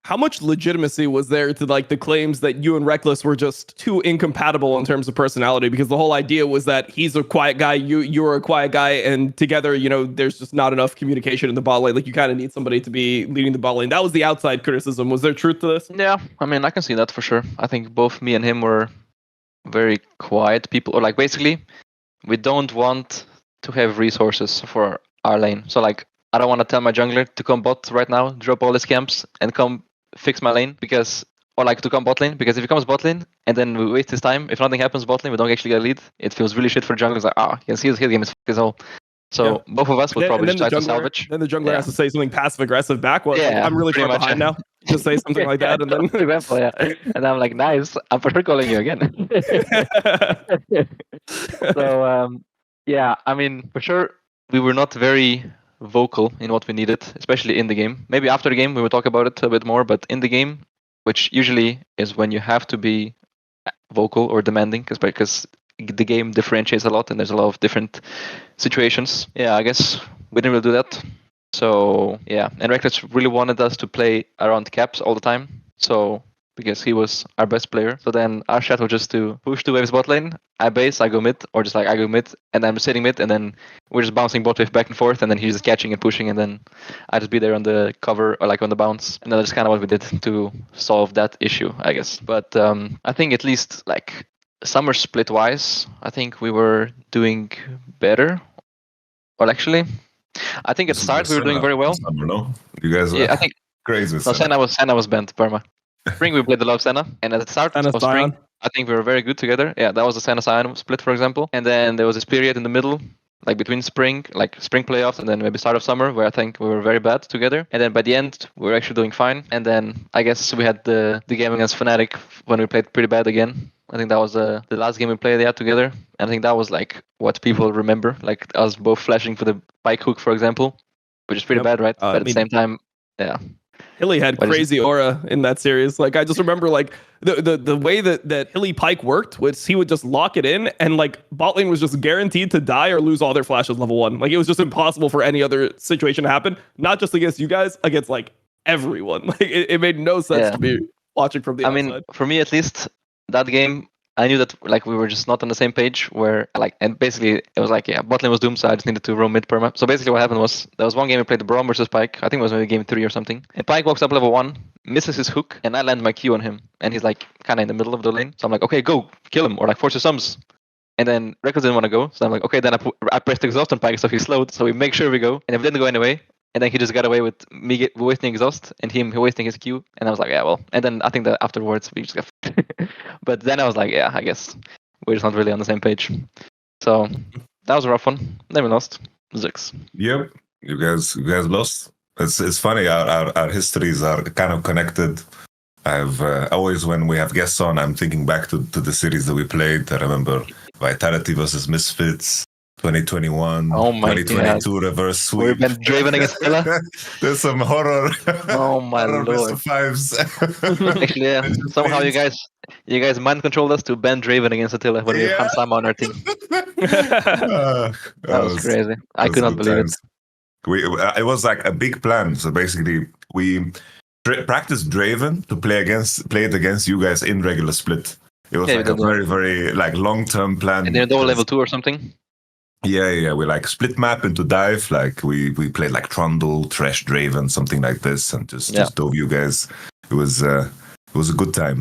how much legitimacy was there to like the claims that you and Rekkles were just too incompatible in terms of personality? Because the whole idea was that he's a quiet guy, you're a quiet guy, and together, there's just not enough communication in the bot lane. Like you kind of need somebody to be leading the bot lane. That was the outside criticism. Was there truth to this? Yeah, I mean, I can see that for sure. I think both me and him were very quiet people, or like basically, we don't want to have resources for our lane. So like, I don't want to tell my jungler to come bot right now, drop all his camps, and come fix my lane or like to come bot lane, because if he comes bot lane and then we waste his time, if nothing happens bot lane, we don't actually get a lead. It feels really shit for junglers. Like, his game is fucked as hell. So both of us would probably just try to salvage. Then the jungler has to say something passive aggressive back. Well, I'm really far behind now. Just say something like that, and then example, and I'm like, nice. I'm for sure calling you again. So I mean, for sure, we were not very vocal in what we needed, especially in the game. Maybe after the game we will talk about it a bit more, but in the game, which usually is when you have to be vocal or demanding, because the game differentiates a lot and there's a lot of different situations. Yeah, I guess we didn't really do that. So yeah, and Rekkles really wanted us to play around caps all the time. So because he was our best player. So then our strat was just to push 2 waves bot lane, I base, I go mid, or just like I go mid, and I'm sitting mid, and then we're just bouncing bot wave back and forth, and then he's just catching and pushing, and then I just be there on the cover or like on the bounce. And that's kind of what we did to solve that issue, I guess. But I think at least like summer split wise, I think we were doing better. Well, actually, I think at the start we were doing very well. Summer, no? You guys were I think crazy. No, Senna was banned, Perma. Spring we played a lot of Senna, and at the start of Spring, I think we were very good together. Yeah, that was the Senna Cyan split, for example. And then there was this period in the middle, like between spring playoffs, and then maybe start of summer, where I think we were very bad together. And then by the end, we were actually doing fine. And then I guess we had the game against Fnatic when we played pretty bad again. I think that was the last game we played together. And I think that was like what people remember, like us both flashing for the bike hook, for example, which is pretty bad, right? But at the same time, yeah. Hilly had crazy aura in that series. Like I just remember like the way that Hilly Pike worked was he would just lock it in, and like bot lane was just guaranteed to die or lose all their flashes level 1. Like it was just impossible for any other situation to happen. Not just against you guys, against like everyone. Like it made no sense to be watching from the outside. I mean, for me at least, that game I knew that like we were just not on the same page, where like, and basically it was like, bot lane was doomed, so I just needed to roam mid perma. So basically what happened was, there was one game we played the Braum versus Pike. I think it was maybe game 3 or something. And Pike walks up level 1, misses his hook, and I land my Q on him. And he's like kind of in the middle of the lane. So I'm like, okay, go, kill him, or like force your sums. And then Rekkles didn't want to go, so I'm like, okay, then I pressed exhaust on Pike, so he slowed, so we make sure we go. And if it didn't go anyway, and then he just got away with me wasting exhaust and him wasting his Q. And I was like, yeah, well. And then I think that afterwards we just got But then I was like, yeah, I guess we're just not really on the same page. So that was a rough one. Then we lost 6. Yep, you guys lost. It's funny. Our histories are kind of connected. I've always, when we have guests on, I'm thinking back to the series that we played. I remember Vitality versus Misfits, 2021, 2022 reverse sweep. We've been driven against Villa. There's some horror. Oh my horror lord! Fives. Actually, yeah. Somehow you guys mind controlled us to ban Draven against Attila when we have Hansama on our team. That was crazy. I could not believe it. It was like a big plan. So basically, we practiced Draven to play it against you guys in regular split. It was like a very, very like long-term plan. And then double level 2 or something. Yeah. We like split map into dive. Like we played like Trundle, Thresh, Draven, something like this, and just dove you guys. It was a good time.